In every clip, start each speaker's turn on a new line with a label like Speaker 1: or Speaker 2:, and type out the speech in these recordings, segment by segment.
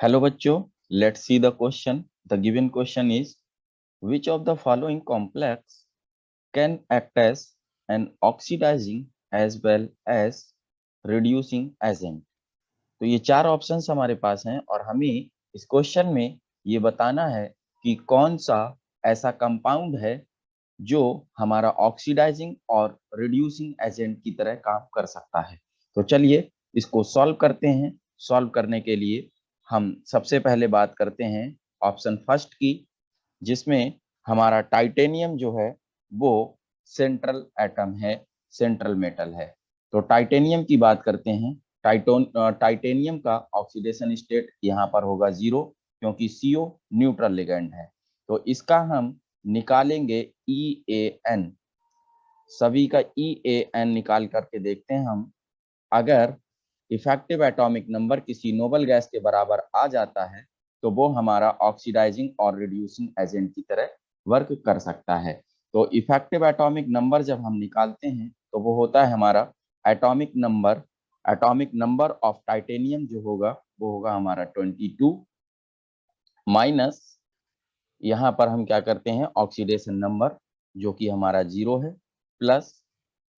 Speaker 1: Hello बच्चों, let's see the question. The given question is, which of the following complex can act as an oxidizing as well as reducing agent? तो ये चार options हमारे पास हैं और हमें इस क्वेश्चन में ये बताना है कि कौन सा ऐसा कंपाउंड है जो हमारा ऑक्सीडाइजिंग और रिड्यूसिंग एजेंट की तरह काम कर सकता है। तो चलिए इसको सॉल्व करते हैं। सॉल्व करने के लिए हम सबसे पहले बात करते हैं ऑप्शन फर्स्ट की, जिसमें हमारा टाइटेनियम जो है वो सेंट्रल एटम है, सेंट्रल मेटल है। तो टाइटेनियम की बात करते हैं। टाइटेनियम का ऑक्सीडेशन स्टेट यहाँ पर होगा 0, क्योंकि CO न्यूट्रल लिगेंड है। तो इसका हम निकालेंगे EAN। सभी का EAN निकाल करके देखते हैं हम। अगर इफेक्टिव एटॉमिक नंबर किसी नोबल गैस के बराबर आ जाता है तो वो हमारा ऑक्सीडाइजिंग और रिड्यूसिंग एजेंट की तरह वर्क कर सकता है। तो इफेक्टिव एटॉमिक नंबर जब हम निकालते हैं तो वो होता है हमारा एटॉमिक नंबर ऑफ टाइटेनियम जो होगा वो होगा हमारा 22 माइनस, यहाँ पर हम क्या करते हैं ऑक्सीडेशन नंबर जो कि हमारा 0 है, प्लस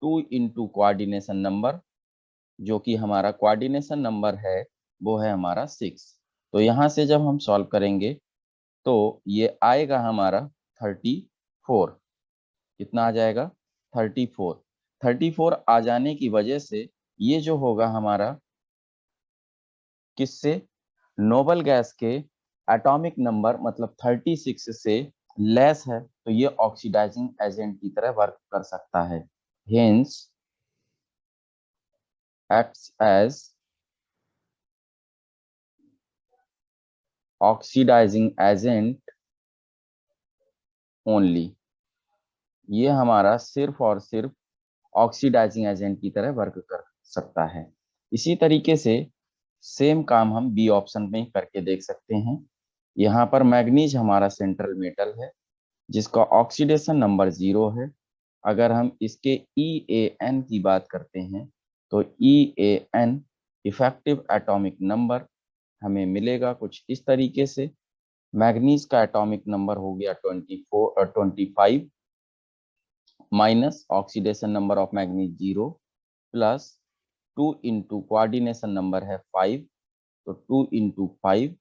Speaker 1: 2 इंटू कोऑर्डिनेशन नंबर जो कि हमारा कोऑर्डिनेशन नंबर है वो है हमारा 6। तो यहाँ से जब हम सॉल्व करेंगे तो ये आएगा हमारा 34। कितना आ जाएगा? 34 आ जाने की वजह से ये जो होगा हमारा किससे, नोबल गैस के एटॉमिक नंबर मतलब 36 से लेस है, तो ये ऑक्सीडाइजिंग एजेंट की तरह वर्क कर सकता है। Hence acts as oxidizing agent only. ये हमारा सिर्फ और सिर्फ ऑक्सीडाइजिंग एजेंट की तरह वर्क कर सकता है। इसी तरीके से सेम काम हम बी ऑप्शन में करके देख सकते हैं। यहाँ पर मैग्नीज हमारा सेंट्रल मेटल है जिसका ऑक्सीडेशन नंबर 0 है। अगर हम इसके EAN की बात करते हैं तो EAN इफेक्टिव एटॉमिक नंबर हमें मिलेगा कुछ इस तरीके से। मैग्नीज का एटॉमिक नंबर हो गया 25 minus oxidation number of manganese 0 plus 2 into coordination number है 5, तो 2 इंटू 5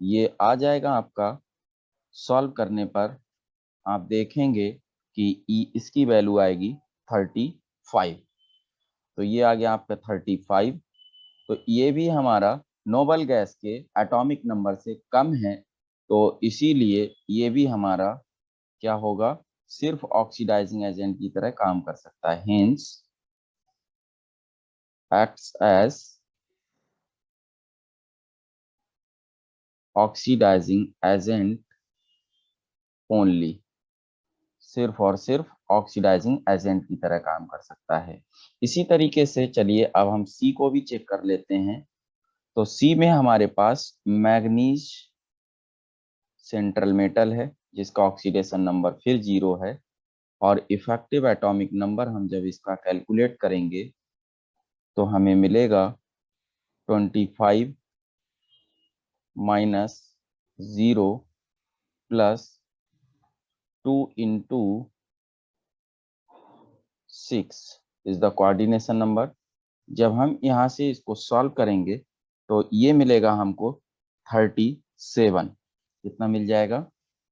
Speaker 1: ये आ जाएगा आपका। सॉल्व करने पर आप देखेंगे कि इसकी वैल्यू आएगी 35। तो ये आ गया आपका 35। तो ये भी हमारा नोबल गैस के एटॉमिक नंबर से कम है, तो इसीलिए ये भी हमारा क्या होगा, सिर्फ ऑक्सीडाइजिंग एजेंट की तरह काम कर सकता है। Hence acts as oxidizing agent only. सिर्फ और सिर्फ ऑक्सीडाइजिंग एजेंट की तरह काम कर सकता है। इसी तरीके से चलिए अब हम सी को भी चेक कर लेते हैं। तो सी में हमारे पास मैग्नीज सेंट्रल मेटल है जिसका ऑक्सीडेशन नंबर फिर 0 है, और इफेक्टिव एटॉमिक नंबर हम जब इसका कैलकुलेट करेंगे तो हमें मिलेगा 25 minus 0 plus 2 into 6 is the coordination number. जब हम यहाँ से इसको सॉल्व करेंगे तो ये मिलेगा हमको 37। कितना मिल जाएगा?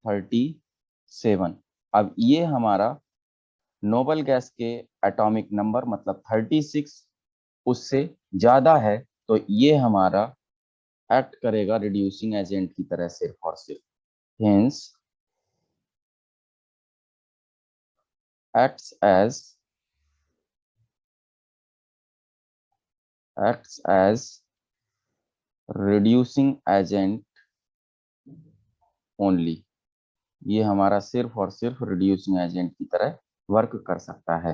Speaker 1: 37। अब ये हमारा नोबल गैस के एटॉमिक नंबर मतलब 36 उससे ज्यादा है, तो ये हमारा एक्ट करेगा रिड्यूसिंग एजेंट की तरह सिर्फ और सिर्फ। Hence acts as reducing agent only. ये हमारा सिर्फ और सिर्फ रिड्यूसिंग एजेंट की तरह वर्क कर सकता है।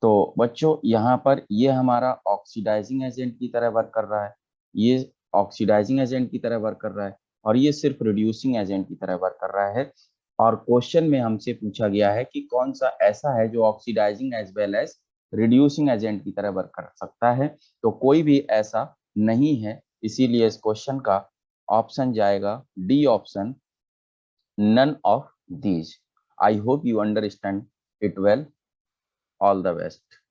Speaker 1: तो बच्चों यहाँ पर ये हमारा ऑक्सीडाइजिंग एजेंट की तरह वर्क कर रहा है, ये ऑक्सीडाइजिंग एजेंट की तरह वर्क कर रहा है, और ये सिर्फ रिड्यूसिंग एजेंट की तरह वर्क कर रहा है। और क्वेश्चन में हमसे पूछा गया है कि कौन सा ऐसा है जो oxidizing as well as reducing agent की तरह वर्क कर सकता है। तो कोई भी ऐसा नहीं है, इसीलिए इस क्वेश्चन का ऑप्शन जाएगा D option, none of these. I hope you understand it well. All the best.